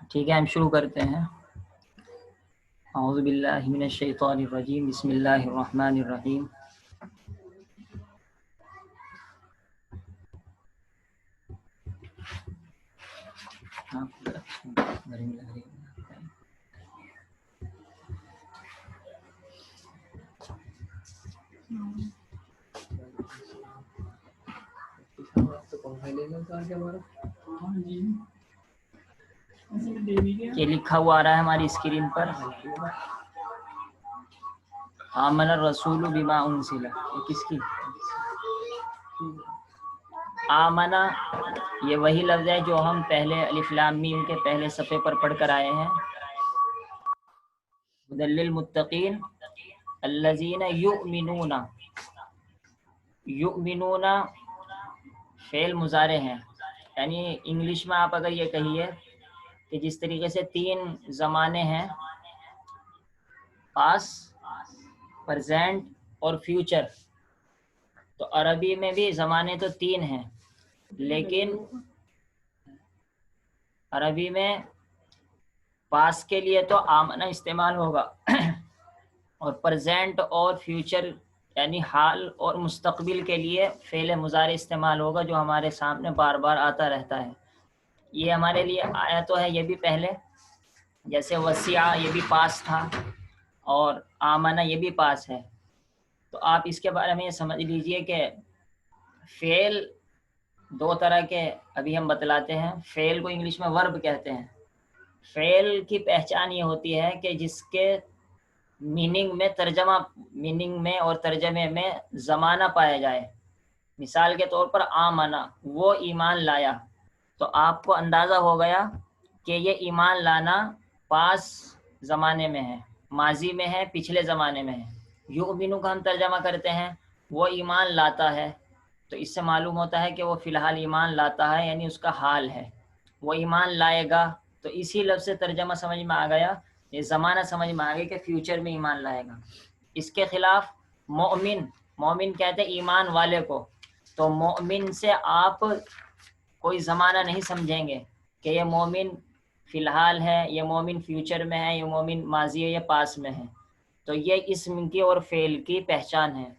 ٹھیک ہے، ہم شروع کرتے ہیں۔ اعوذ باللہ من الشیطان الرجیم، بسم اللہ الرحمن الرحیم۔ یہ لکھا ہوا آ رہا ہے ہماری اسکرین پر، آمن الرسول بما انزل۔ یہ کس کی؟ آمنہ یہ وہی لفظ ہے جو ہم پہلے الف لام میم کے پہلے صفحے پر پڑھ کر آئے ہیں۔ ہدی للمتقین الذین یؤمنون، یؤمنون فعل مضارع ہیں، یعنی انگلش میں آپ اگر یہ کہیے کہ جس طریقے سے تین زمانے ہیں، پاسٹ، پریزنٹ اور فیوچر، تو عربی میں بھی زمانے تو تین ہیں، لیکن عربی میں پاسٹ کے لیے تو آمنہ استعمال ہوگا اور پریزنٹ اور فیوچر یعنی حال اور مستقبل کے لیے فعل مضارع استعمال ہوگا، جو ہمارے سامنے بار بار آتا رہتا ہے۔ یہ ہمارے لیے آیا تو ہے، یہ بھی پہلے، جیسے وسیع یہ بھی پاس تھا اور آمنہ یہ بھی پاس ہے۔ تو آپ اس کے بارے میں یہ سمجھ لیجئے کہ فعل دو طرح کے ابھی ہم بتلاتے ہیں۔ فعل کو انگلش میں ورب کہتے ہیں۔ فعل کی پہچان یہ ہوتی ہے کہ جس کے میننگ میں ترجمہ، میننگ میں اور ترجمے میں زمانہ پایا جائے۔ مثال کے طور پر آمنہ، وہ ایمان لایا، تو آپ کو اندازہ ہو گیا کہ یہ ایمان لانا پاس زمانے میں ہے، ماضی میں ہے، پچھلے زمانے میں ہے۔ یؤمنو کا ہم ترجمہ کرتے ہیں وہ ایمان لاتا ہے، تو اس سے معلوم ہوتا ہے کہ وہ فی الحال ایمان لاتا ہے، یعنی اس کا حال ہے۔ وہ ایمان لائے گا، تو اسی لفظ سے ترجمہ سمجھ میں آ گیا، یہ زمانہ سمجھ میں آ گیا کہ فیوچر میں ایمان لائے گا۔ اس کے خلاف مومن، مومن کہتے ہیں ایمان والے کو، تو مومن سے آپ کوئی زمانہ نہیں سمجھیں گے کہ یہ مومن فی الحال ہے، یہ مومن فیوچر میں ہے، یہ مومن ماضی ہے، یہ پاس میں ہے۔ تو یہ اسم کی اور فعل کی پہچان ہے۔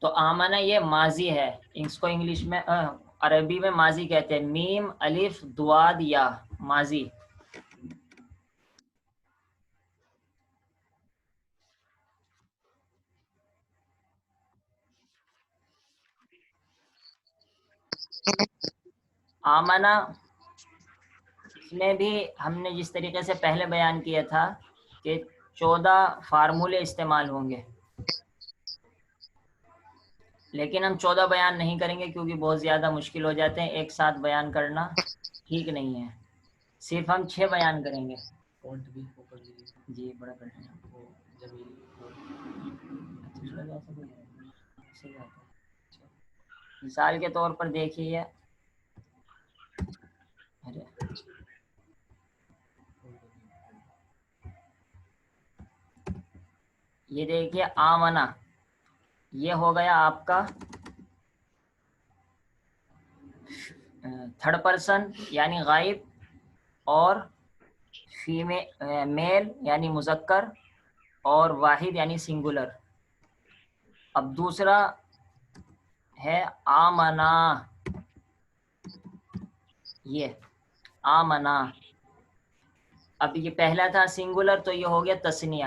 تو آمنہ یہ ماضی ہے، اس کو انگلش میں عربی میں ماضی کہتے ہیں، میم الف دواد یا، ماضی۔ آمنہ اس میں بھی ہم نے جس طریقے سے پہلے بیان کیا تھا کہ 14 فارمولے استعمال ہوں گے، لیکن ہم 14 بیان نہیں کریں گے کیونکہ بہت زیادہ مشکل ہو جاتے ہیں، ایک ساتھ بیان کرنا ٹھیک نہیں ہے، صرف ہم 6 بیان کریں گے۔ جی بڑا مثال کے طور پر دیکھیے، یہ دیکھیے آمنہ، یہ ہو گیا آپ کا تھرڈ پرسن یعنی غائب، اور میل یعنی مذکر، اور واحد یعنی سنگولر۔ اب دوسرا ہے آمنا، یہ آمنا، اب یہ پہلا تھا سنگولر تو یہ ہو گیا تثنیہ،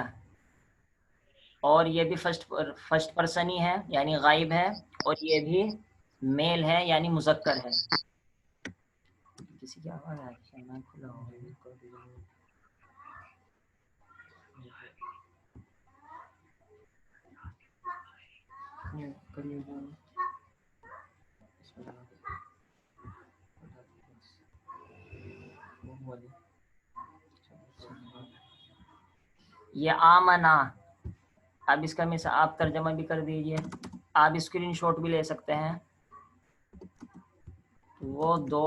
اور یہ بھی فرسٹ پرسن ہی ہے یعنی غائب ہے، اور یہ بھی میل ہے یعنی مذکر ہے۔ کسی کی آواز آ رہی ہے؟ کھلا ہو یہ آمنا۔ اب اس کا مثال آپ ترجمہ بھی کر دیجئے، آپ اسکرین شاٹ بھی لے سکتے ہیں۔ وہ دو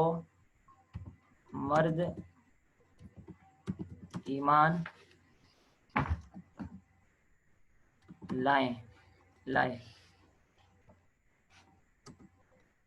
مرد ایمان لائے،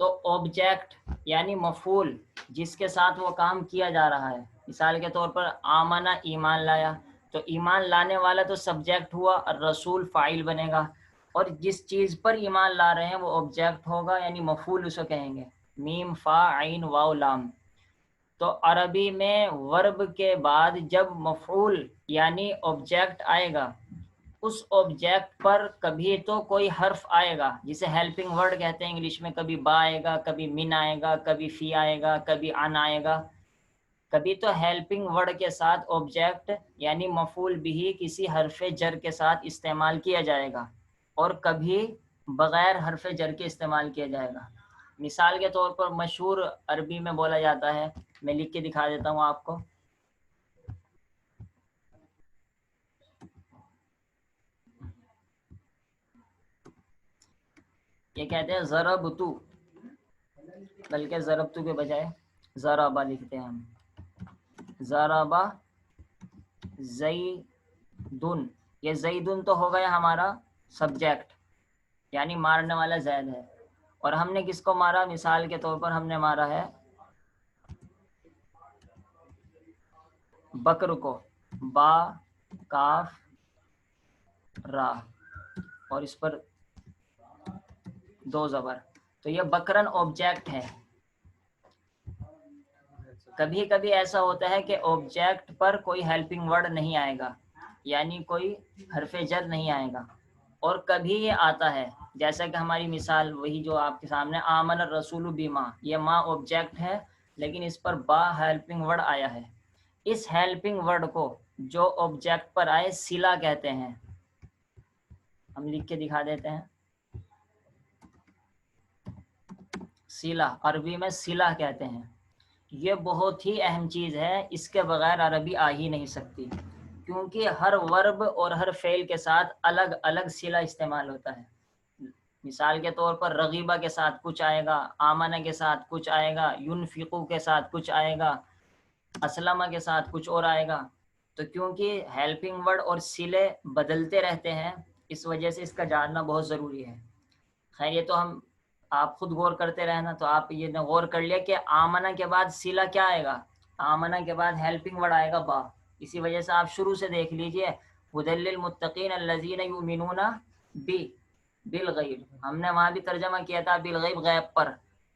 تو آبجیکٹ یعنی مفعول جس کے ساتھ وہ کام کیا جا رہا ہے، مثال کے طور پر آمنا ایمان لایا، تو ایمان لانے والا تو سبجیکٹ ہوا اور رسول فاعل بنے گا، اور جس چیز پر ایمان لا رہے ہیں وہ آبجیکٹ ہوگا یعنی مفعول اسے کہیں گے، میم فا عین واو لام۔ تو عربی میں ورب کے بعد جب مفعول یعنی آبجیکٹ آئے گا، اس آبجیکٹ پر کبھی تو کوئی حرف آئے گا جسے ہیلپنگ ورڈ کہتے ہیں انگلش میں، کبھی با آئے گا، کبھی من آئے گا، کبھی فی آئے گا، کبھی ان آئے گا، کبھی تو ہیلپنگ ورڈ کے ساتھ آبجیکٹ یعنی مفعول بھی کسی حرف جر کے ساتھ استعمال کیا جائے گا، اور کبھی بغیر حرف جر کے استعمال کیا جائے گا۔ مثال کے طور پر مشہور عربی میں بولا جاتا ہے، میں لکھ کے دکھا دیتا ہوں آپ کو، یہ کہتے ہیں ضربتو، بلکہ ضربتو کے بجائے ضربا لکھتے ہیں ہم، ضربا زیدن، یہ زیدن تو ہو گیا ہمارا سبجیکٹ یعنی مارنے والا زید ہے، اور ہم نے کس کو مارا؟ مثال کے طور پر ہم نے مارا ہے بکر کو، با کاف را، اور اس پر دو زبر، تو یہ بکرن آبجیکٹ ہے۔ کبھی کبھی ایسا ہوتا ہے کہ آبجیکٹ پر کوئی ہیلپنگ ورڈ نہیں آئے گا یعنی کوئی حرف جر نہیں آئے گا، اور کبھی یہ آتا ہے جیسا کہ ہماری مثال وہی جو آپ کے سامنے، آمن الرسول بما، یہ ما آبجیکٹ ہے لیکن اس پر با ہیلپنگ ورڈ آیا ہے، اس ہیلپنگ ورڈ کو جو آبجیکٹ پر آئے صلہ کہتے ہیں، ہم لکھ کے دکھا دیتے ہیں، صلہ عربی میں صلہ کہتے ہیں۔ یہ بہت ہی اہم چیز ہے، اس کے بغیر عربی آ ہی نہیں سکتی، کیونکہ ہر ورب اور ہر فعل کے ساتھ الگ الگ صلہ استعمال ہوتا ہے۔ مثال کے طور پر رغیبہ کے ساتھ کچھ آئے گا، آمنہ کے ساتھ کچھ آئے گا، ینفقو کے ساتھ کچھ آئے گا، اسلمہ کے ساتھ کچھ اور آئے گا، تو کیونکہ ہیلپنگ ورڈ اور صلے بدلتے رہتے ہیں اس وجہ سے اس کا جاننا بہت ضروری ہے۔ خیر یہ تو ہم، آپ خود غور کرتے رہنا، تو آپ یہ غور کر لیا کہ آمنہ کے بعد صلہ کیا آئے گا؟ آمنہ کے بعد ہیلپنگ ورڈ آئے گا با، اسی وجہ سے آپ شروع سے دیکھ لیجئے، ھدی للمتقین الذین یؤمنون بالغیب، ہم نے وہاں بھی ترجمہ کیا تھا بالغیب، غیب پر،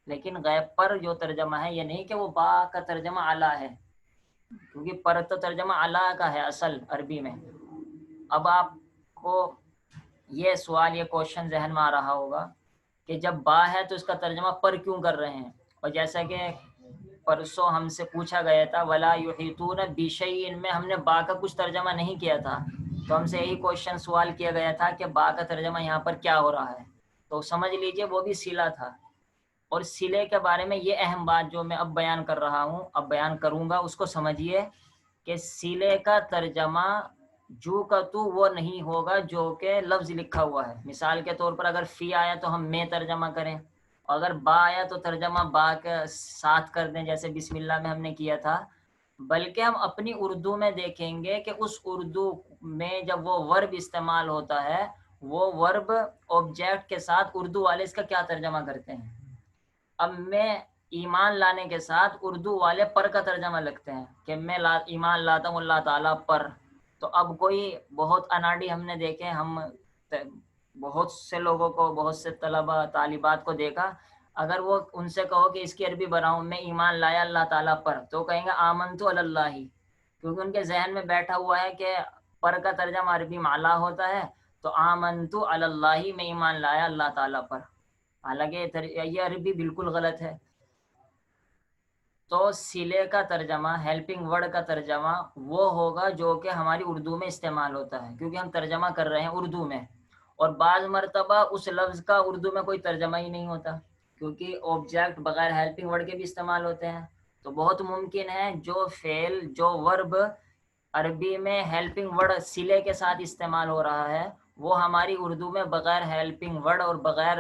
لیکن غیب پر جو ترجمہ ہے یہ نہیں کہ وہ با کا ترجمہ اعلی ہے، کیونکہ پر تو ترجمہ اعلی کا ہے اصل عربی میں۔ اب آپ کو یہ سوال، یہ کوشچن ذہن میں آ رہا ہوگا کہ جب با ہے تو اس کا ترجمہ پر کیوں کر رہے ہیں؟ اور جیسا کہ پرسوں ہم سے پوچھا گیا تھا ولا یحیطون بشیء میں ہم نے با کا کچھ ترجمہ نہیں کیا تھا، تو ہم سے یہی کوشچن سوال کیا گیا تھا کہ با کا ترجمہ یہاں پر کیا ہو رہا ہے، تو سمجھ لیجئے وہ بھی صلہ تھا۔ اور صلے کے بارے میں یہ اہم بات جو میں اب بیان کر رہا ہوں، اب بیان کروں گا، اس کو سمجھیے کہ صلے کا ترجمہ جو کا تو وہ نہیں ہوگا جو کہ لفظ لکھا ہوا ہے۔ مثال کے طور پر اگر فی آیا تو ہم میں ترجمہ کریں، اگر با آیا تو ترجمہ با کے ساتھ کر دیں جیسے بسم اللہ میں ہم نے کیا تھا، بلکہ ہم اپنی اردو میں دیکھیں گے کہ اس اردو میں جب وہ ورب استعمال ہوتا ہے، وہ ورب آبجیکٹ کے ساتھ اردو والے اس کا کیا ترجمہ کرتے ہیں۔ اب میں ایمان لانے کے ساتھ اردو والے پر کا ترجمہ لگتے ہیں کہ میں ایمان لاتا ہوں اللہ تعالیٰ پر، تو اب کوئی بہت اناڑی ہم نے دیکھے، ہم بہت سے لوگوں کو، بہت سے طلبہ طالبات کو دیکھا، اگر وہ ان سے کہو کہ اس کی عربی بناؤ، میں ایمان لایا اللہ تعالیٰ پر، تو کہیں گے آمنت علی اللہ، کیونکہ ان کے ذہن میں بیٹھا ہوا ہے کہ پر کا ترجمہ عربی میں اعلیٰ ہوتا ہے، تو آمنت علی اللہ، میں ایمان لایا اللہ تعالیٰ پر، حالانکہ یہ عربی بالکل غلط ہے۔ تو صلے کا ترجمہ، ہیلپنگ ورڈ کا ترجمہ وہ ہوگا جو کہ ہماری اردو میں استعمال ہوتا ہے، کیونکہ ہم ترجمہ کر رہے ہیں اردو میں، اور بعض مرتبہ اس لفظ کا اردو میں کوئی ترجمہ ہی نہیں ہوتا، کیونکہ آبجیکٹ بغیر ہیلپنگ ورڈ کے بھی استعمال ہوتے ہیں، تو بہت ممکن ہے جو فعل، جو ورب عربی میں ہیلپنگ ورڈ صلے کے ساتھ استعمال ہو رہا ہے، وہ ہماری اردو میں بغیر ہیلپنگ ورڈ اور بغیر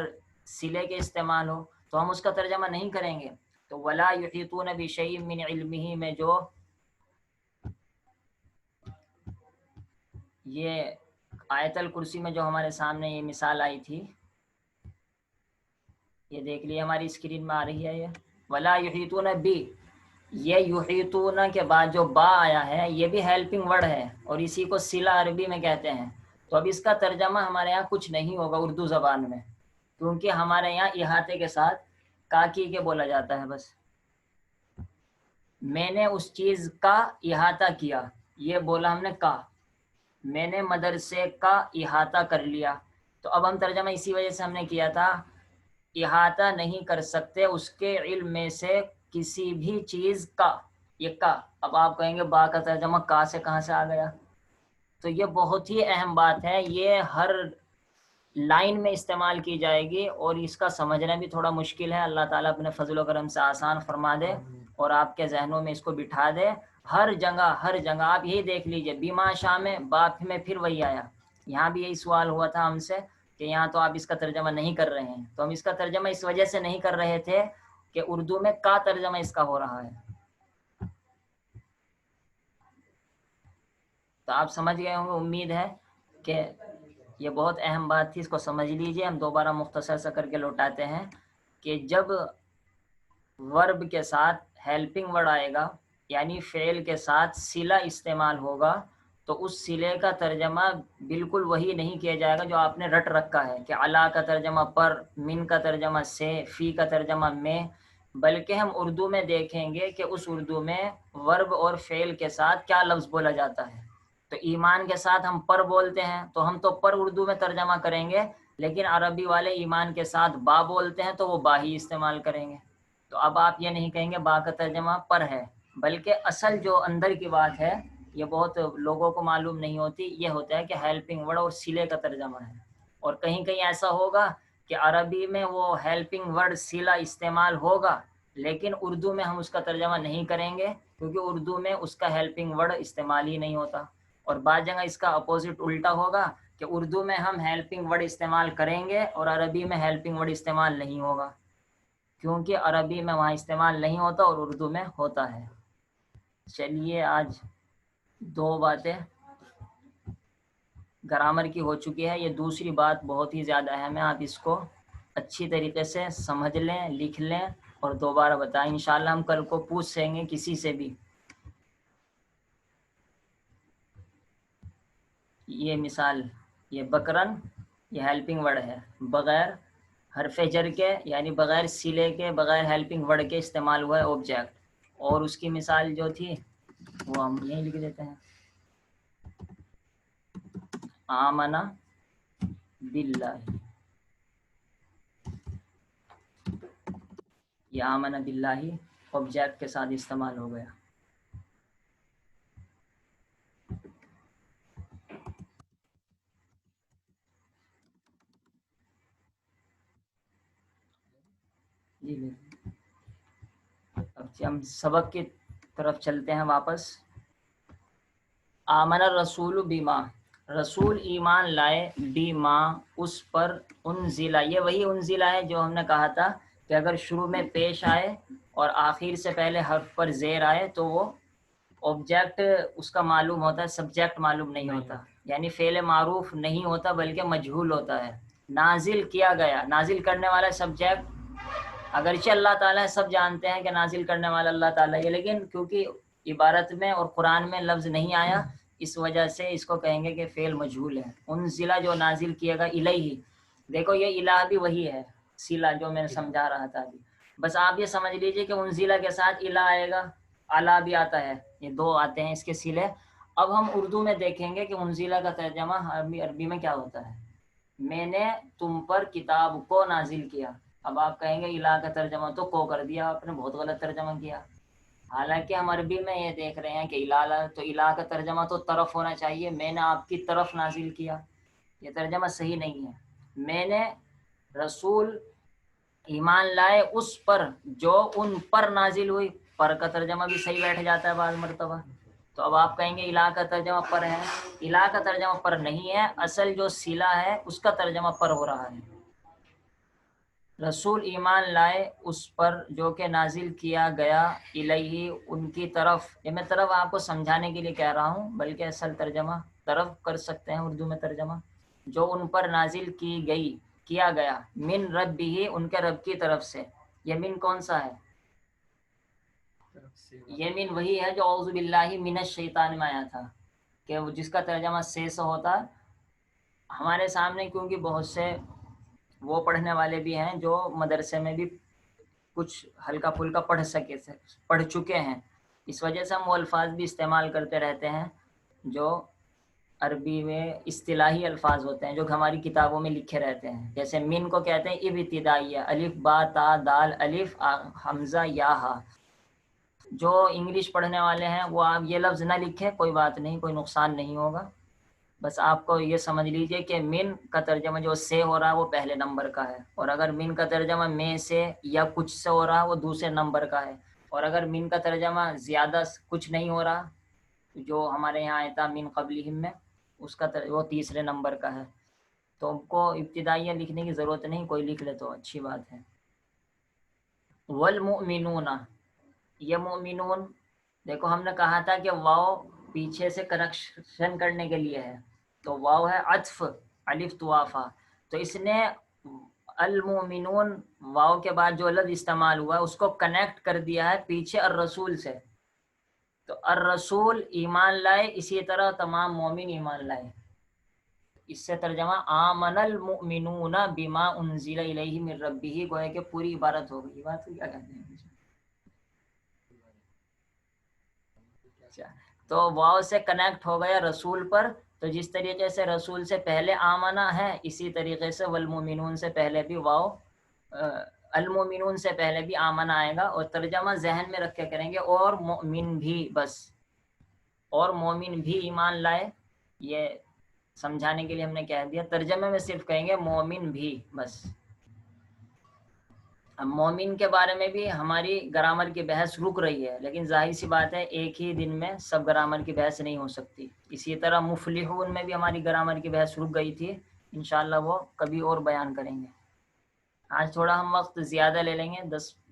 صلے کے استعمال ہو، تو ہم اس کا ترجمہ نہیں کریں گے۔ تو ولا یحیطون بشیء من علمہ میں جو یہ آیت الکرسی میں جو ہمارے سامنے یہ مثال آئی تھی، یہ دیکھ لیے ہماری اسکرین میں آ رہی ہے یہ ولا یحیطون بی، یہ یحیطون کے بعد جو با آیا ہے یہ بھی ہیلپنگ ورڈ ہے اور اسی کو صلہ عربی میں کہتے ہیں. تو اب اس کا ترجمہ ہمارے یہاں کچھ نہیں ہوگا اردو زبان میں، کیونکہ ہمارے یہاں احاطے کے ساتھ کاکی کے بولا جاتا ہے. بس میں نے اس چیز کا احاطہ کیا، یہ بولا ہم نے کا، میں نے مدرسے کا احاطہ کر لیا. تو اب ہم ترجمہ اسی وجہ سے ہم نے کیا تھا، احاطہ نہیں کر سکتے اس کے علم میں سے کسی بھی چیز کا. یہ کا، اب آپ کہیں گے با کا ترجمہ کا سے کہاں سے آ گیا؟ تو یہ بہت ہی اہم بات ہے، یہ ہر لائن میں استعمال کی جائے گی اور اس کا سمجھنا بھی تھوڑا مشکل ہے. اللہ تعالیٰ اپنے فضل و کرم سے آسان فرما دے اور آپ کے ذہنوں میں اس کو بٹھا دے. ہر جگہ آپ یہی دیکھ لیجئے، بیما شاہ میں باپ میں پھر وہی آیا. یہاں بھی یہی سوال ہوا تھا ہم سے کہ یہاں تو آپ اس کا ترجمہ نہیں کر رہے ہیں. تو ہم اس کا ترجمہ اس وجہ سے نہیں کر رہے تھے کہ اردو میں کا ترجمہ اس کا ہو رہا ہے. تو آپ سمجھ گئے ہوں گے، امید ہے کہ یہ بہت اہم بات تھی، اس کو سمجھ لیجئے. ہم دوبارہ مختصر سا کر کے لوٹاتے ہیں کہ جب ورب کے ساتھ ہیلپنگ ورڈ آئے گا، یعنی فعل کے ساتھ صلہ استعمال ہوگا، تو اس صلے کا ترجمہ بالکل وہی نہیں کیا جائے گا جو آپ نے رٹ رکھا ہے کہ علا کا ترجمہ پر، من کا ترجمہ سے، فی کا ترجمہ میں. بلکہ ہم اردو میں دیکھیں گے کہ اس اردو میں ورب اور فعل کے ساتھ کیا لفظ بولا جاتا ہے. تو ایمان کے ساتھ ہم پر بولتے ہیں تو ہم تو پر اردو میں ترجمہ کریں گے، لیکن عربی والے ایمان کے ساتھ با بولتے ہیں تو وہ با ہی استعمال کریں گے. تو اب آپ یہ نہیں کہیں گے با کا ترجمہ پر ہے، بلکہ اصل جو اندر کی بات ہے یہ بہت لوگوں کو معلوم نہیں ہوتی، یہ ہوتا ہے کہ ہیلپنگ ورڈ اور صلے کا ترجمہ ہے. اور کہیں کہیں ایسا ہوگا کہ عربی میں وہ ہیلپنگ ورڈ صلہ استعمال ہوگا، لیکن اردو میں ہم اس کا ترجمہ نہیں کریں گے کیونکہ اردو میں اس کا ہیلپنگ ورڈ استعمال ہی نہیں ہوتا. اور بعض جگہ اس کا اپوزٹ الٹا ہوگا کہ اردو میں ہم ہیلپنگ ورڈ استعمال کریں گے اور عربی میں ہیلپنگ ورڈ استعمال نہیں ہوگا، کیونکہ عربی میں وہاں استعمال نہیں ہوتا اور اردو میں ہوتا ہے. چلیے آج دو باتیں گرامر کی ہو چکی ہے، یہ دوسری بات بہت ہی زیادہ اہم ہے. آپ اس کو اچھی طریقے سے سمجھ لیں، لکھ لیں اور دوبارہ بتائیں. انشاءاللہ ہم کل کو پوچھ سکیں گے کسی سے بھی. یہ مثال، یہ بکرن، یہ ہیلپنگ ورڈ ہے، بغیر حرف جر کے یعنی بغیر صلے کے، بغیر ہیلپنگ ورڈ کے استعمال ہوا ہے آبجیکٹ. اور اس کی مثال جو تھی وہ ہم یہیں لکھ دیتے ہیں، آمنا باللہ. یہ آمنا باللہ آبجیکٹ کے ساتھ استعمال ہو گیا. جی اب ہم سبق کی طرف چلتے ہیں واپس. آمن الرسول بما، رسول ایمان لائے، بما اس پر، انزلہ، یہ وہی انزلہ ہے جو ہم نے کہا تھا کہ اگر شروع میں پیش آئے اور آخر سے پہلے حرف پر زیر آئے تو وہ آبجیکٹ اس کا معلوم ہوتا ہے، سبجیکٹ معلوم نہیں ہوتا، یعنی فعل معروف نہیں ہوتا بلکہ مجہول ہوتا ہے. نازل کیا گیا، نازل کرنے والا سبجیکٹ اگرچہ اللہ تعالیٰ سب جانتے ہیں کہ نازل کرنے والا اللہ تعالیٰ ہے، لیکن کیونکہ عبارت میں اور قرآن میں لفظ نہیں آیا اس وجہ سے اس کو کہیں گے کہ فعل مجہول ہے. انزلہ جو نازل کیے گا، الیہ، دیکھو یہ الہ بھی وہی ہے، صلہ جو میں نے سمجھا رہا تھا ابھی. بس آپ یہ سمجھ لیجئے کہ انزلہ کے ساتھ الہ آئے گا، اعلیٰ بھی آتا ہے، یہ دو آتے ہیں اس کے صلے. اب ہم اردو میں دیکھیں گے کہ انزلہ کا ترجمہ عربی میں کیا ہوتا ہے. میں نے تم پر کتاب کو نازل کیا. اب آپ کہیں گے الہ کا ترجمہ تو کو کر دیا آپ نے، بہت غلط ترجمہ کیا. حالانکہ ہم عربی میں یہ دیکھ رہے ہیں کہ الہ، تو الہ کا ترجمہ تو طرف ہونا چاہیے، میں نے آپ کی طرف نازل کیا، یہ ترجمہ صحیح نہیں ہے. میں نے رسول ایمان لائے اس پر جو ان پر نازل ہوئی، پر کا ترجمہ بھی صحیح بیٹھ جاتا ہے بعض مرتبہ. تو اب آپ کہیں گے الہ کا ترجمہ پر ہے، الہ کا ترجمہ پر نہیں ہے، اصل جو صلہ ہے اس کا ترجمہ پر ہو رہا ہے. رسول ایمان لائے اس پر جو کہ نازل کیا گیا، الیہ ان کی طرف. یہ میں طرف آپ کو سمجھانے کے لیے کہہ رہا ہوں، بلکہ اصل ترجمہ طرف کر سکتے ہیں اردو میں ترجمہ، جو ان پر نازل کی گئی. کیا گیا من ربہ ان کے رب کی طرف سے. یہ من کون سا ہے؟ یہ من وہی ہے جو اعوذ باللہ من الشیطان میں آیا تھا کہ جس کا ترجمہ سے ہوتا. ہمارے سامنے کیونکہ بہت سے وہ پڑھنے والے بھی ہیں جو مدرسے میں بھی کچھ ہلکا پھلکا پڑھ چکے ہیں، اس وجہ سے ہم وہ الفاظ بھی استعمال کرتے رہتے ہیں جو عربی میں اصطلاحی الفاظ ہوتے ہیں جو ہماری کتابوں میں لکھے رہتے ہیں. جیسے من کو کہتے ہیں ابتدائیہ، الف با تا دال الف حمزہ یا ہا. جو انگلش پڑھنے والے ہیں وہ آپ یہ لفظ نہ لکھیں، کوئی بات نہیں، کوئی نقصان نہیں ہوگا. بس آپ کو یہ سمجھ لیجئے کہ من کا ترجمہ جو سے ہو رہا ہے وہ پہلے نمبر کا ہے، اور اگر من کا ترجمہ میں سے یا کچھ سے ہو رہا ہے وہ دوسرے نمبر کا ہے، اور اگر من کا ترجمہ زیادہ کچھ نہیں ہو رہا جو ہمارے یہاں آیا تھا من قبلہم میں، اس کا وہ تیسرے نمبر کا ہے. تو ان کو ابتدائیہ لکھنے کی ضرورت نہیں، کوئی لکھ لے تو اچھی بات ہے. والمؤمنون، یہ مؤمنون دیکھو ہم نے کہا تھا کہ واو پیچھے سے کریکشن کرنے کے لیے ہے، تو واو ہے عطف الف توافا، تو اس نے المؤمنون واو کے بعد جو لفظ استعمال ہوا ہے اس کو کنیکٹ کر دیا ہے پیچھے الرسول سے. تو الرسول ایمان لائے، اسی طرح تمام مومن ایمان لائے. اس سے ترجمہ آمن المؤمنون بما انزل الیہ من ربہ، گویا کہ پوری عبارت ہو گئی. بات کو کیا کہتے ہیں؟ تو واو سے کنیکٹ ہو گیا رسول پر، تو جس طریقے سے رسول سے پہلے آمنہ ہے اسی طریقے سے والمؤمنون سے پہلے بھی واو المؤمنون سے پہلے بھی آمنہ آئے گا. اور ترجمہ ذہن میں رکھ کے کریں گے اور مؤمن بھی، بس اور مومن بھی ایمان لائے، یہ سمجھانے کے لیے ہم نے کہہ دیا. ترجمے میں صرف کہیں گے مومن بھی بس. اب مومن کے بارے میں بھی ہماری گرامر کی بحث رک رہی ہے، لیکن ظاہر سی بات ہے ایک ہی دن میں سب گرامر کی بحث نہیں ہو سکتی. اسی طرح مفلحون میں بھی ہماری گرامر کی بحث رک گئی تھی، انشاءاللہ وہ کبھی اور بیان کریں گے. آج تھوڑا ہم وقت زیادہ لے لیں گے،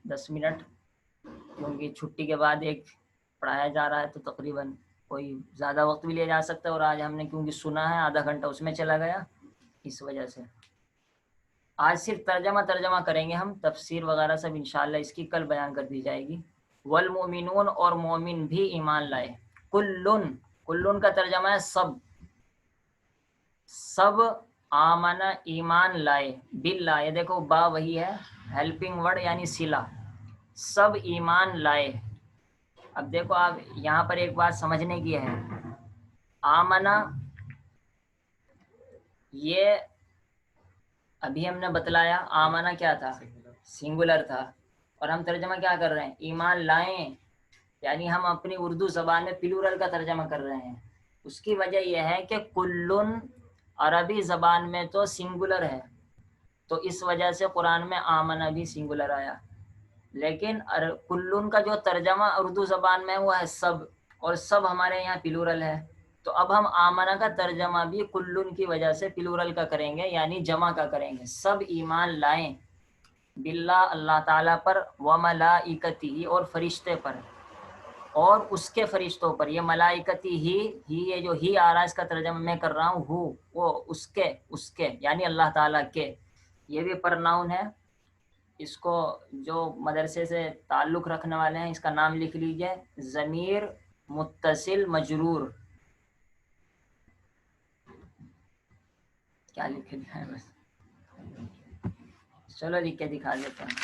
10 منٹ، کیونکہ چھٹی کے بعد ایک پڑھایا جا رہا ہے تو تقریباً کوئی زیادہ وقت بھی لے جا سکتا ہے، اور آج ہم نے کیونکہ سنا ہے آدھا گھنٹہ اس میں چلا گیا، اس وجہ سے آج صرف ترجمہ کریں گے ہم. تفسیر وغیرہ سب انشاءاللہ اس کی کل بیان کر دی جائے گی. والمؤمنون اور مومن بھی ایمان لائے. کلن کا ترجمہ ہے سب، سب آمن ایمان لائے باللہ. یہ دیکھو با وہی ہے ہیلپنگ ورڈ یعنی صلہ، سب ایمان لائے. اب دیکھو آپ یہاں پر ایک بات سمجھنے کی ہے، آمنہ یہ ابھی ہم نے بتلایا آمنہ کیا تھا، سنگولر تھا، اور ہم ترجمہ کیا کر رہے ہیں، ایمان لائیں، یعنی ہم اپنی اردو زبان میں پلورل کا ترجمہ کر رہے ہیں. اس کی وجہ یہ ہے کہ کلن عربی زبان میں تو سنگولر ہے، تو اس وجہ سے قرآن میں آمنہ بھی سنگولر آیا. لیکن کلن کا جو ترجمہ اردو زبان میں وہ ہے سب، اور سب ہمارے یہاں پلورل ہے. تو اب ہم آمنہ کا ترجمہ بھی کلن کی وجہ سے پلورل کا کریں گے، یعنی جمع کا کریں گے. سب ایمان لائیں باللہ اللہ تعالیٰ پر، وملائکتہ اور فرشتے پر، اور اس کے فرشتوں پر. یہ ملائکتی ہی یہ جو ہی آ رہا ہے اس کا ترجمہ میں کر رہا ہوں، وہ اس کے یعنی اللہ تعالیٰ کے، یہ بھی پرناؤن ہے. اس کو جو مدرسے سے تعلق رکھنے والے ہیں اس کا نام لکھ لیجئے، ضمیر متصل مجرور. کیا لکھ دیا ہے بس، چلو لکھ کے دکھا دیتے ہیں.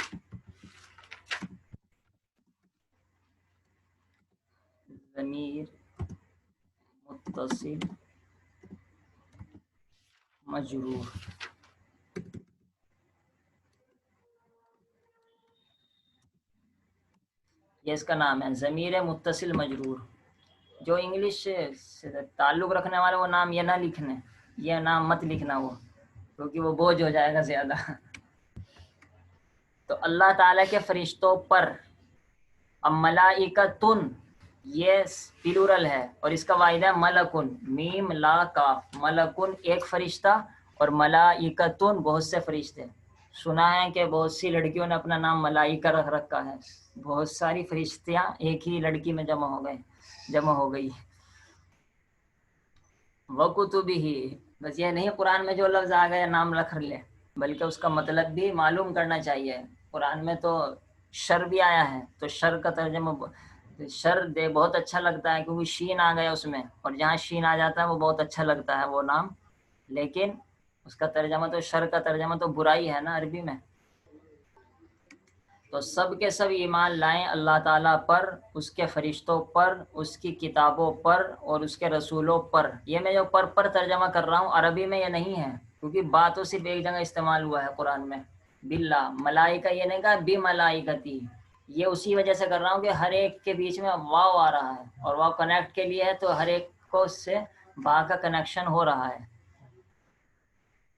ضمیر متصل مجرور، یہ اس کا نام ہے ضمیر متصل مجرور. جو انگلش سے تعلق رکھنے والے وہ نام یہ نہ لکھنے، یہ نام مت لکھنا وہ، کیونکہ وہ بوجھ ہو جائے گا زیادہ. تو اللہ تعالیٰ کے فرشتوں پر. اب ملائکتن یہ پلورل ہے اور اس کا واحد ہے ملکن، میم لا کاف، ملکن ایک فرشتہ، اور ملائکتن بہت سے فرشتے. سنا ہے کہ بہت سی لڑکیوں نے اپنا نام ملائکہ رکھ رکھا ہے، بہت ساری فرشتیاں ایک ہی لڑکی میں جمع ہو گئی. وکتبہ، بس یہ نہیں قرآن میں جو لفظ آ گیا نام رکھ لے، بلکہ اس کا مطلب بھی معلوم کرنا چاہیے. قرآن میں تو شر بھی آیا ہے، تو شر کا ترجمہ شر دے بہت اچھا لگتا ہے کیونکہ شین آ گیا اس میں، اور جہاں شین آ جاتا ہے وہ بہت اچھا لگتا ہے وہ نام. لیکن اس کا ترجمہ تو شر کا ترجمہ تو برائی ہے نا عربی میں. تو سب کے سب ایمان لائیں اللہ تعالیٰ پر، اس کے فرشتوں پر، اس کی کتابوں پر اور اس کے رسولوں پر. یہ میں جو پر ترجمہ کر رہا ہوں عربی میں یہ نہیں ہے، کیونکہ بات تو صرف ایک جگہ استعمال ہوا ہے قرآن میں، باللہ. ملائکہ یہ نہیں کہا بی ملائکتی، یہ اسی وجہ سے کر رہا ہوں کہ ہر ایک کے بیچ میں واو آ رہا ہے، اور واو کنیکٹ کے لیے ہے تو ہر ایک کو اس سے با کا کنیکشن ہو رہا ہے.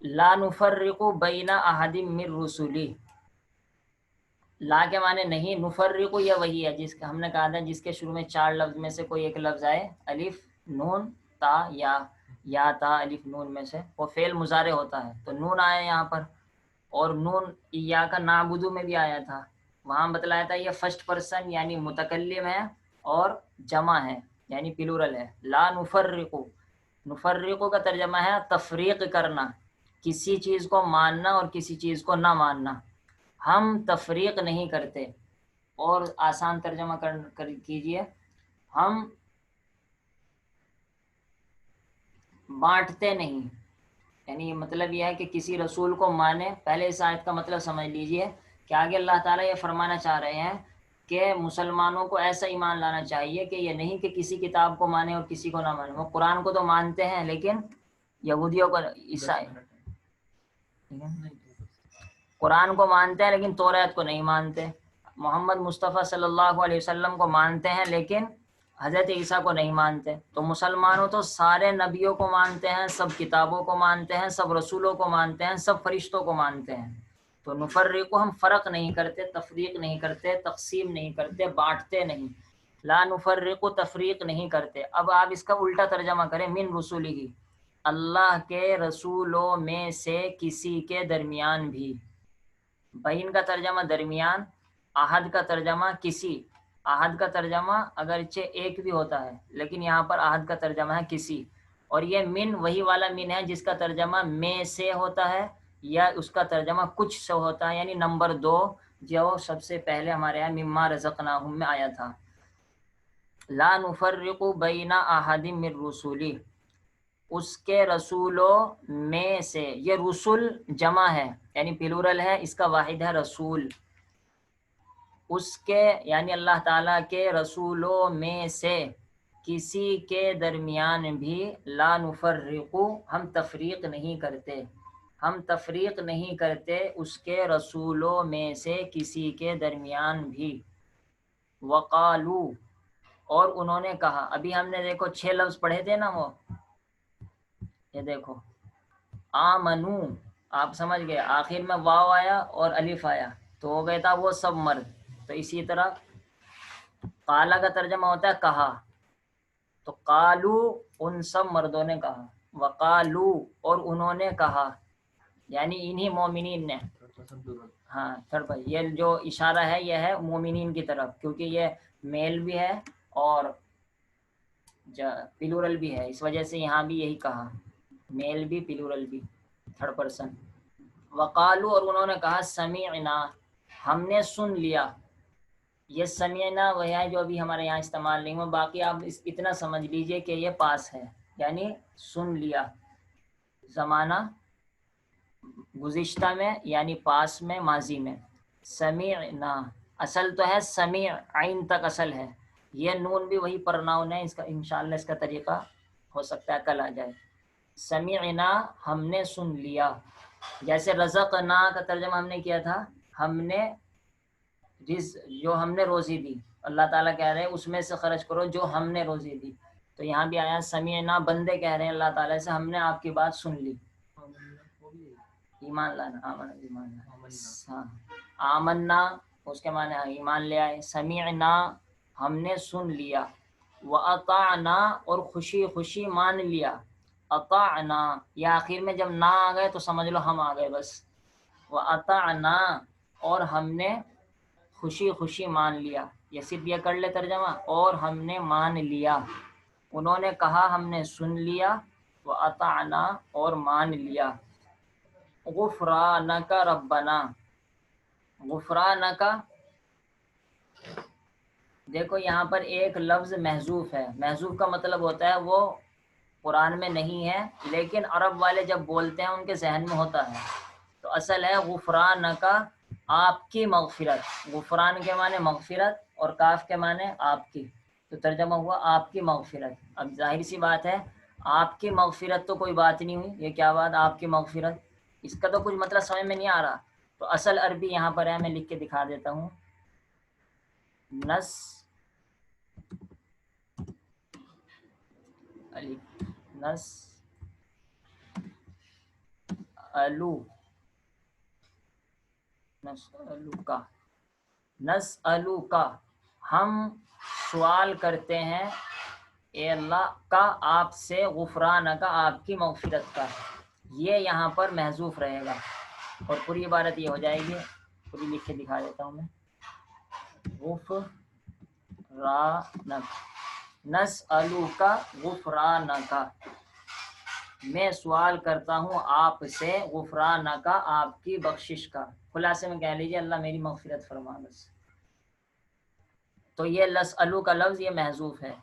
لا نفرق بین احد من رسلی، لا کے معنی نہیں، نفرق یہ وہی ہے جس کا ہم نے کہا تھا جس کے شروع میں 4 لفظ میں سے کوئی ایک لفظ آئے، الف نون تا یا تا الف نون میں سے، وہ فعل مضارع ہوتا ہے تو نون آیا یہاں پر. اور نون ایاک نعبدو میں بھی آیا تھا، وہاں بتلایا تھا یہ فرسٹ پرسن یعنی متکلم ہے اور جمع ہے یعنی پلورل ہے. لا نفرق، نفرق کا ترجمہ ہے تفریق کرنا، کسی چیز کو ماننا اور کسی چیز کو نہ ماننا. ہم تفریق نہیں کرتے. اور آسان ترجمہ کیجئے، ہم بانٹتے نہیں. یعنی مطلب یہ ہے کہ کسی رسول کو مانے. پہلے اس آیت کا مطلب سمجھ لیجئے کہ آگے اللہ تعالیٰ یہ فرمانا چاہ رہے ہیں کہ مسلمانوں کو ایسا ایمان لانا چاہیے کہ یہ نہیں کہ کسی کتاب کو مانے اور کسی کو نہ مانے. وہ قرآن کو تو مانتے ہیں لیکن یہودیوں کو عیسائی قرآن کو مانتے ہیں لیکن توریت کو نہیں مانتے. محمد مصطفیٰ صلی اللہ علیہ وسلم کو مانتے ہیں لیکن حضرت عیسیٰ کو نہیں مانتے. تو مسلمانوں تو سارے نبیوں کو مانتے ہیں، سب کتابوں کو مانتے ہیں، سب رسولوں کو مانتے ہیں، سب فرشتوں کو مانتے ہیں. تو نفرق کو ہم فرق نہیں کرتے، تفریق نہیں کرتے، تقسیم نہیں کرتے، بانٹتے نہیں. لا نفرق تفریق نہیں کرتے. اب آپ اس کا الٹا ترجمہ کریں، من رسولہ، اللہ کے رسولوں میں سے کسی کے درمیان بھی. بین کا ترجمہ درمیان، احد کا ترجمہ کسی. احد کا ترجمہ اگرچہ ایک بھی ہوتا ہے لیکن یہاں پر احد کا ترجمہ ہے کسی. اور یہ من وہی والا من ہے جس کا ترجمہ میں سے ہوتا ہے یا اس کا ترجمہ کچھ سے ہوتا ہے، یعنی نمبر 2 جو سب سے پہلے ہمارے یہاں مما رزقناہم میں آیا تھا. لا نفرق بین احد من رسولی، اس کے رسولوں میں سے. یہ رسول جمع ہے یعنی پلورل ہے، اس کا واحد ہے رسول. اس کے یعنی اللہ تعالیٰ کے رسولوں میں سے کسی کے درمیان بھی لا نفرق، ہم تفریق نہیں کرتے. ہم تفریق نہیں کرتے اس کے رسولوں میں سے کسی کے درمیان بھی. وقالو، اور انہوں نے کہا. ابھی ہم نے دیکھو 6 لفظ پڑھے تھے نا، وہ یہ دیکھو آمنو، آپ سمجھ گئے، آخر میں واو آیا اور الف آیا تو ہو گیا تھا وہ سب مرد. تو اسی طرح قالا کا ترجمہ ہوتا ہے کہا، تو قالو ان سب مردوں نے کہا. وقالو، اور انہوں نے کہا یعنی انہی مومنین نے. ہاں تھرڈ بھائی، یہ جو اشارہ ہے یہ ہے مومنین کی طرف، کیونکہ یہ میل بھی ہے اور پلورل بھی ہے، اس وجہ سے یہاں بھی یہی کہا، میل بھی پلورل بھی، تھرڈ پرسن. وقالو، اور انہوں نے کہا سمعنا، ہم نے سن لیا. یہ سمعنا وہ ہے جو ابھی ہمارے یہاں استعمال نہیں ہوا. باقی آپ اتنا سمجھ لیجئے کہ یہ پاس ہے یعنی سن لیا. زمانہ گزشتہ میں یعنی پاس میں، ماضی میں. سمعنا اصل تو ہے سمیع، عین تک اصل ہے. یہ نون بھی وہی پرناؤن ہے، اس کا انشاءاللہ اس کا طریقہ ہو سکتا ہے کل آ جائے. سمعنا، ہم نے سن لیا. جیسے رزقنا کا ترجمہ ہم نے کیا تھا، ہم نے جو ہم نے روزی دی، اللہ تعالیٰ کہہ رہے ہیں اس میں سے خرچ کرو جو ہم نے روزی دی. تو یہاں بھی آیا سمعنا، بندے کہہ رہے ہیں اللہ تعالیٰ سے ہم نے آپ کی بات سن لی. ایمان لانا، آمنا ایمان لانا. ہاں آمنا اس کے معنی ایمان لے آئے. سمعنا، ہم نے سن لیا. وَأَطَعْنَا، اور خوشی خوشی مان لیا. اطعنا، یا آخر میں جب نہ آ گئے تو سمجھ لو ہم آ گئے بس. وَأَطَعْنَا، اور ہم نے خوشی خوشی مان لیا. یہ صرف یہ کر لے ترجمہ، اور ہم نے مان لیا. انہوں نے کہا ہم نے سن لیا، وَأَطَعْنَا، اور مان لیا. غفرانک ربنا، غفرانک، دیکھو یہاں پر ایک لفظ محذوف ہے. محذوف کا مطلب ہوتا ہے وہ قرآن میں نہیں ہے لیکن عرب والے جب بولتے ہیں ان کے ذہن میں ہوتا ہے. تو اصل ہے غفرانک، آپ کی مغفرت. غفران کے معنی مغفرت اور کاف کے معنی آپ کی، تو ترجمہ ہوا آپ کی مغفرت. اب ظاہر سی بات ہے آپ کی مغفرت تو کوئی بات نہیں ہوئی، یہ کیا بات آپ کی مغفرت، اس کا تو کچھ مطلب سمجھ میں نہیں آ رہا. تو اصل عربی یہاں پر ہے، میں لکھ کے دکھا دیتا ہوں. نس نس الو، نسألو کا، نسألو کا، ہم سوال کرتے ہیں اے اللہ کا آپ سے، غفران کا آپ کی مغفرت کا. یہ یہاں پر محذوف رہے گا اور پوری عبارت یہ ہو جائے گی. پوری لکھ کے دکھا دیتا ہوں میں. غفرانک، نسألوک غفرانک، میں سوال کرتا ہوں آپ سے غفرانک آپ کی بخشش کا. خلاصے میں کہہ لیجیے اللہ میری مغفرت فرما بس. تو یہ لسألو کا لفظ یہ محذوف ہے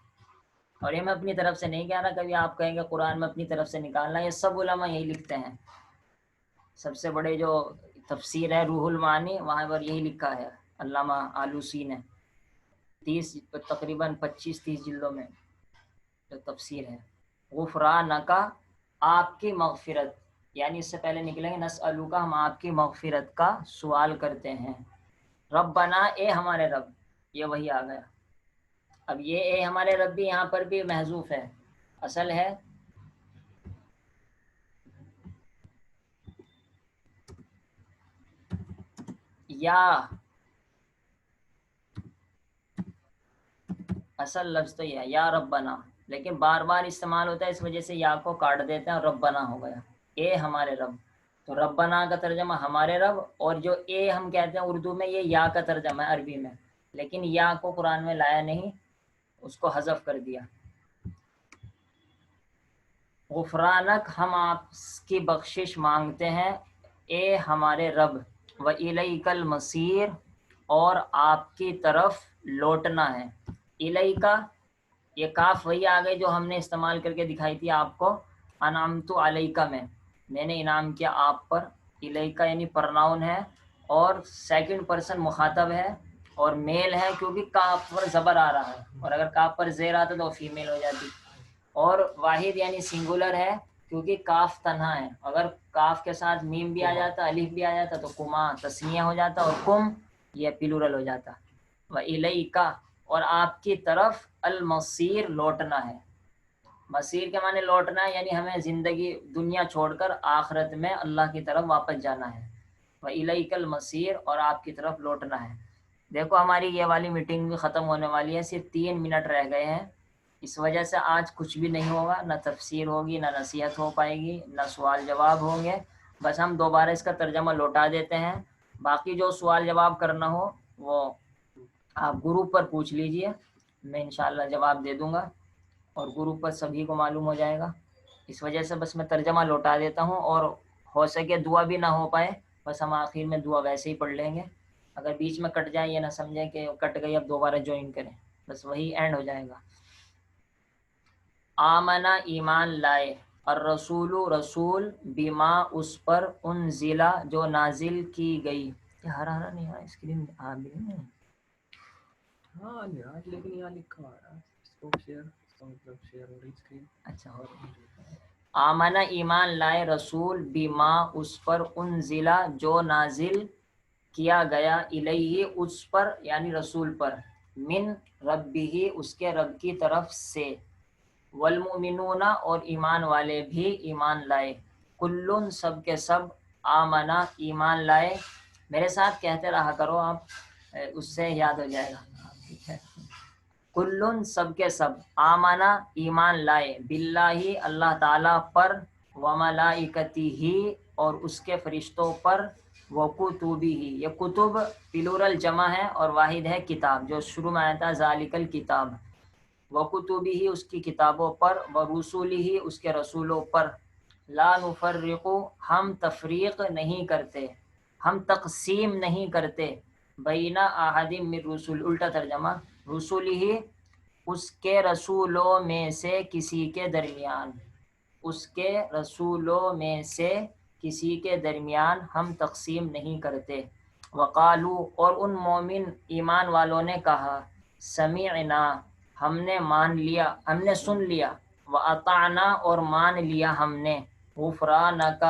اور یہ میں اپنی طرف سے نہیں کہہ رہا. کبھی آپ کہیں گے قرآن میں اپنی طرف سے نکالنا، یہ سب علماء یہی لکھتے ہیں. سب سے بڑے جو تفسیر ہے روح المعانی وہاں پر یہی لکھا ہے علامہ آلوسی نے، 30 تقریباً 25-30 جلدوں میں جو تفسیر ہے. غفرانک آپ کی مغفرت، یعنی اس سے پہلے نکلیں گے نسألو کا، ہم آپ کی مغفرت کا سوال کرتے ہیں. ربنا، اے ہمارے رب، یہ وہی آ گیا. اب یہ اے ہمارے رب بھی یہاں پر بھی محذوف ہے. اصل ہے یا، اصل لفظ تو یہ ہے یا ربنا، لیکن بار بار استعمال ہوتا ہے اس وجہ سے یا کو کاٹ دیتے ہیں اور ربنا ہو گیا. اے ہمارے رب، تو ربنا کا ترجمہ ہمارے رب، اور جو اے ہم کہتے ہیں اردو میں یہ یا کا ترجمہ ہے عربی میں، لیکن یا کو قرآن میں لایا نہیں، اس کو حذف کر دیا. غفرانک، ہم آپ کی بخشش مانگتے ہیں اے ہمارے رب، وَإِلَيْكَ الْمَصِيرُ، اور آپ کی طرف لوٹنا ہے. الیکا، یہ کاف وہی آ گئی جو ہم نے استعمال کر کے دکھائی تھی آپ کو انعمت علیکا میں نے انعام کیا آپ پر. الیکا یعنی پرناؤن ہے اور سیکنڈ پرسن مخاطب ہے اور میل ہے کیونکہ کاف پر زبر آ رہا ہے، اور اگر کاف پر زیر آتا تو فیمیل ہو جاتی. اور واحد یعنی سنگولر ہے کیونکہ کاف تنہا ہے. اگر کاف کے ساتھ میم بھی آ جاتا، الف بھی آ جاتا تو کما تسنیہ ہو جاتا اور کم یہ پلورل ہو جاتا. وَإِلَيْكَ، اور آپ کی طرف المصیر، لوٹنا ہے. مصیر کے معنی لوٹنا ہے، یعنی ہمیں زندگی دنیا چھوڑ کر آخرت میں اللہ کی طرف واپس جانا ہے. وَإِلَيْكَ الْمَصِيرُ، اور آپ کی طرف لوٹنا ہے. دیکھو ہماری یہ والی میٹنگ بھی ختم ہونے والی ہے، صرف 3 منٹ رہ گئے ہیں. اس وجہ سے آج کچھ بھی نہیں ہوگا، نہ تفسیر ہوگی، نہ نصیحت ہو پائے گی، نہ سوال جواب ہوں گے. بس ہم دوبارہ اس کا ترجمہ لوٹا دیتے ہیں. باقی جو سوال جواب کرنا ہو وہ آپ گروپ پر پوچھ لیجئے، میں انشاءاللہ جواب دے دوں گا اور گروپ پر سبھی کو معلوم ہو جائے گا. اس وجہ سے بس میں ترجمہ لوٹا دیتا ہوں، اور ہو سکے دعا بھی نہ ہو پائے بس ہم آخر میں دعا ویسے ہی پڑھ لیں گے. اگر بیچ میں کٹ جائے یہ نہ سمجھیں کہ کٹ گئی اب دوبارہ جوائن کریں، بس وہی اینڈ ہو جائے گا. آمنا، ایمان لائے، الرسول، رسول، بما، اس پر، انزلہ، جو نازل کی گئی. یہ ہرا ہرا نہیں ہے اسکرین آ بھی نہیں ہے. ہاں یار لیکن یہاں لکھا ہوا ہے اس کا مطلب شیئر ہو رہی اسکرین. اچھا ہو رہی ہے. آمنا، ایمان لائے، رسول، بما، اس پر، انزلہ، جو نازل کیا گیا، الیہ، اس پر یعنی رسول پر، من ربہ، اس کے رب کی طرف سے، والمؤمنون، اور ایمان والے بھی ایمان لائے، کلن، سب کے سب، آمنا، ایمان لائے. میرے ساتھ کہتے رہا کرو آپ، اس سے یاد ہو جائے گا. ٹھیک ہے، کلن، سب کے سب، آمنا، ایمان لائے، باللہ، اللہ تعالیٰ پر، وملائکتہ، اور اس کے فرشتوں پر، وکتبہ، یہ کتب پلورل جمع ہے اور واحد ہے کتاب، جو شروع میں آیا تھا ذالک الکتاب. وکتبہ، اس کی کتابوں پر، ورسلہ، اس کے رسولوں پر، لا نفرق ہم تفریق نہیں کرتے، ہم تقسیم نہیں کرتے، بین احد من رسول، الٹا ترجمہ، رسول ہی اس کے رسولوں میں سے کسی کے درمیان، اس کے رسولوں میں سے کسی کے درمیان ہم تقسیم نہیں کرتے۔ وقالو، اور ان مومن ایمان والوں نے کہا، سمعنا، ہم نے مان لیا، ہم نے سن لیا، واطعنا، اور مان لیا ہم نے، غفرانک،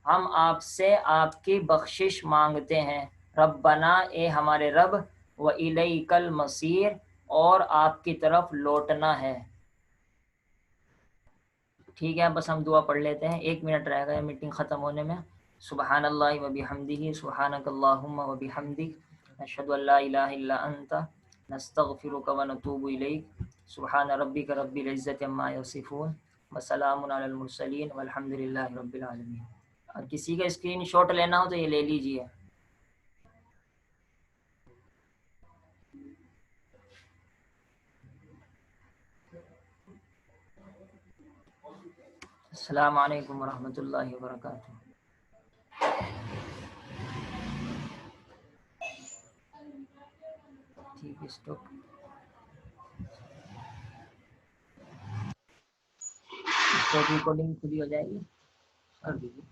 ہم آپ سے آپ کی بخشش مانگتے ہیں، ربنا، اے ہمارے رب، وإلیک المصیر، اور آپ کی طرف لوٹنا ہے۔ ٹھیک ہے، بس ہم دعا پڑھ لیتے ہیں، 1 منٹ رہ گیا میٹنگ ختم ہونے میں۔ سبحان اللہ وبحمدہ، سبحانک اللہم وبحمدک، نشہد ان لا الہ الا انت، نستغفرک ونتوب الیک، سبحان ربک رب العزت عما یصفون، وسلام علی المرسلین، والحمد للہ رب العالمین۔ اور کسی کا اسکرین شاٹ لینا ہو تو یہ لے لیجئے۔ السلام علیکم ورحمۃ اللہ وبرکاتہ۔ ٹھیک ہے، اسٹاپ ریکارڈنگ کھلی ہو جائے گی، کر دیجیے۔